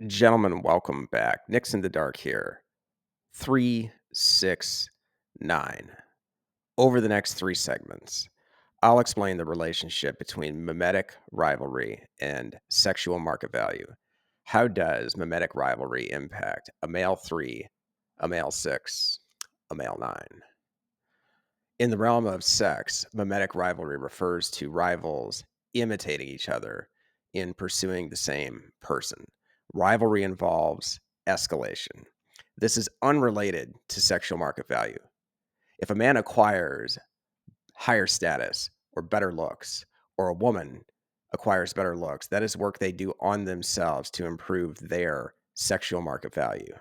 Gentlemen, welcome back. Nick's in the dark here. 369. Over the next three segments, I'll explain the relationship between mimetic rivalry and sexual market value. How does mimetic rivalry impact a male three, a male six, a male nine? In the realm of sex, mimetic rivalry refers to rivals imitating each other in pursuing the same person. Rivalry involves escalation. This is unrelated to sexual market value. If a man acquires higher status or better looks, or a woman acquires better looks, that is work they do on themselves to improve their sexual market value.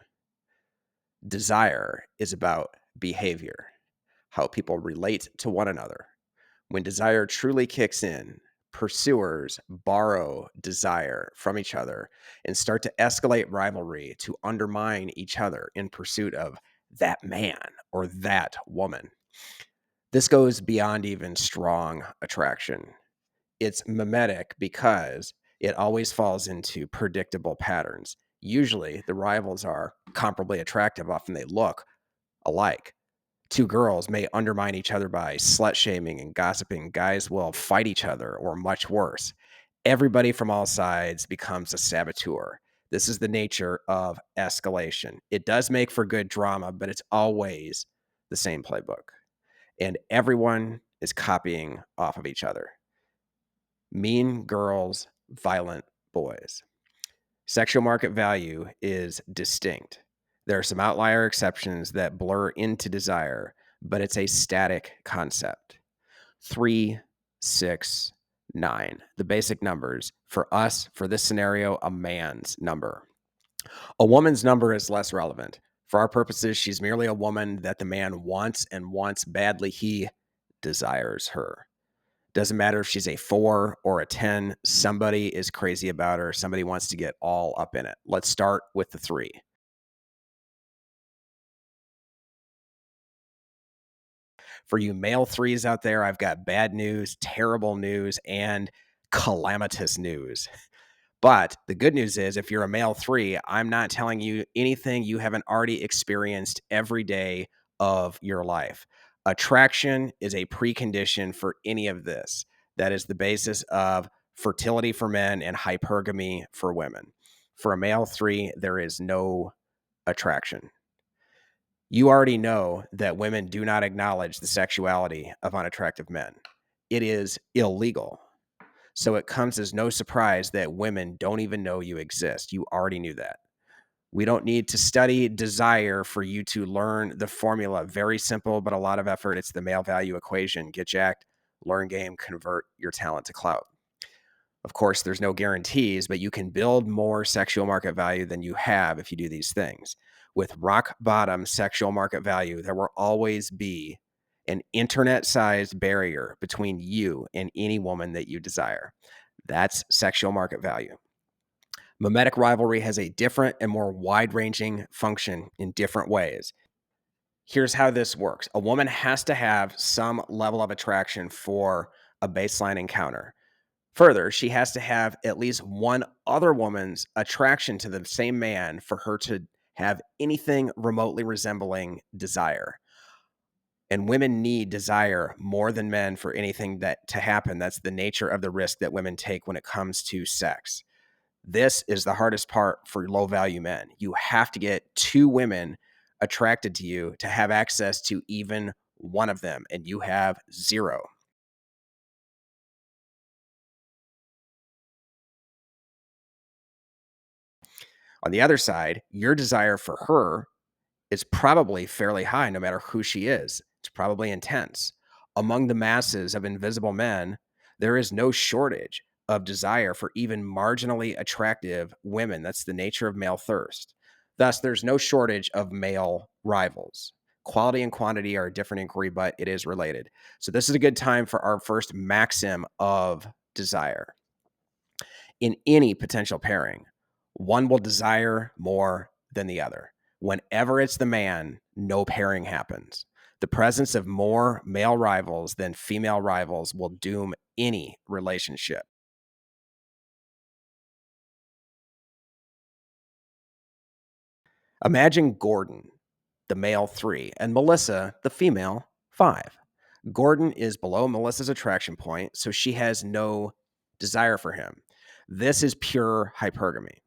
Desire is about behavior, how people relate to one another. When desire truly kicks in, pursuers borrow desire from each other and start to escalate rivalry to undermine each other in pursuit of that man or that woman. This goes beyond even strong attraction. It's mimetic because it always falls into predictable patterns. Usually, the rivals are comparably attractive, often they look alike. Two girls may undermine each other by slut shaming and gossiping. Guys will fight each other, or much worse. Everybody from all sides becomes a saboteur. This is the nature of escalation. It does make for good drama, but it's always the same playbook. And everyone is copying off of each other. Mean girls, violent boys. Sexual market value is distinct. There are some outlier exceptions that blur into desire, but it's a static concept. 3, 6, 9. The basic numbers. For us, for this scenario, a man's number. A woman's number is less relevant. For our purposes, she's merely a woman that the man wants and wants badly. He desires her. Doesn't matter if she's a 4 or a 10. Somebody is crazy about her. Somebody wants to get all up in it. Let's start with the 3. For you male 3s out there, I've got bad news, terrible news, and calamitous news. But the good news is, if you're a male 3, I'm not telling you anything you haven't already experienced every day of your life. Attraction is a precondition for any of this. That is the basis of fertility for men and hypergamy for women. For a male 3, there is no attraction. You already know that women do not acknowledge the sexuality of unattractive men. It is illegal. So it comes as no surprise that women don't even know you exist. You already knew that. We don't need to study desire for you to learn the formula. Very simple, but a lot of effort. It's the male value equation. Get jacked, learn game, convert your talent to clout. Of course, there's no guarantees, but you can build more sexual market value than you have if you do these things. With rock bottom sexual market value, there will always be an internet-sized barrier between you and any woman that you desire. That's sexual market value. Mimetic rivalry has a different and more wide-ranging function in different ways. Here's how this works. A woman has to have some level of attraction for a baseline encounter. Further, she has to have at least one other woman's attraction to the same man for her to have anything remotely resembling desire. And women need desire more than men for anything that to happen. That's the nature of the risk that women take when it comes to sex. This is the hardest part for low value men. You have to get two women attracted to you to have access to even one of them, and you have zero. On the other side, your desire for her is probably fairly high no matter who she is. It's probably intense. Among the masses of invisible men, there is no shortage of desire for even marginally attractive women. That's the nature of male thirst. Thus, there's no shortage of male rivals. Quality and quantity are a different inquiry, but it is related. So, this is a good time for our first maxim of desire. In any potential pairing, one will desire more than the other. Whenever it's the man, no pairing happens. The presence of more male rivals than female rivals will doom any relationship. Imagine Gordon, the male 3, and Melissa, the female 5. Gordon is below Melissa's attraction point, so she has no desire for him. This is pure hypergamy.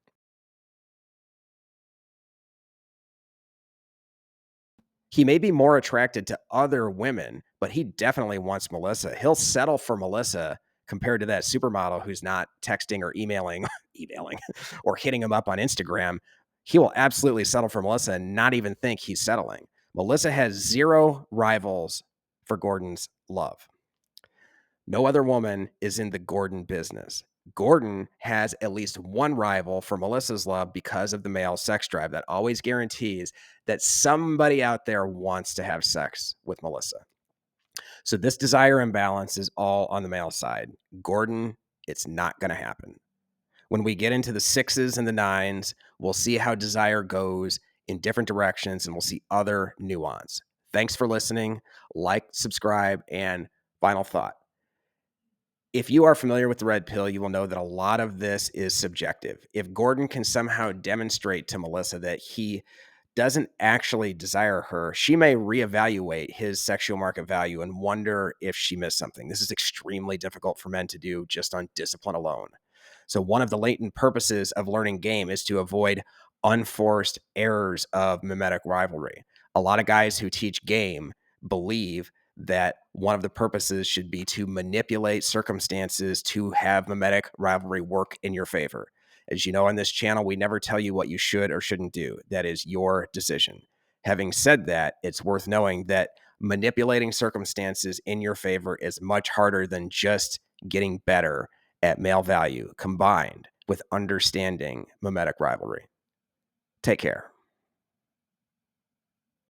He may be more attracted to other women, but he definitely wants Melissa. He'll settle for Melissa compared to that supermodel who's not texting or emailing or hitting him up on Instagram. He will absolutely settle for Melissa and not even think he's settling. Melissa has zero rivals for Gordon's love. No other woman is in the Gordon business. Gordon has at least one rival for Melissa's love because of the male sex drive that always guarantees that somebody out there wants to have sex with Melissa. So this desire imbalance is all on the male side. Gordon, it's not going to happen. When we get into the 6s and the 9s, we'll see how desire goes in different directions and we'll see other nuance. Thanks for listening. Like, subscribe, and final thought. If you are familiar with the red pill, you will know that a lot of this is subjective. If Gordon can somehow demonstrate to Melissa that he doesn't actually desire her, she may reevaluate his sexual market value and wonder if she missed something. This is extremely difficult for men to do just on discipline alone. So one of the latent purposes of learning game is to avoid unforced errors of mimetic rivalry. A lot of guys who teach game believe that one of the purposes should be to manipulate circumstances to have mimetic rivalry work in your favor. As you know, on this channel, we never tell you what you should or shouldn't do. That is your decision. Having said that, it's worth knowing that manipulating circumstances in your favor is much harder than just getting better at male value combined with understanding mimetic rivalry. Take care.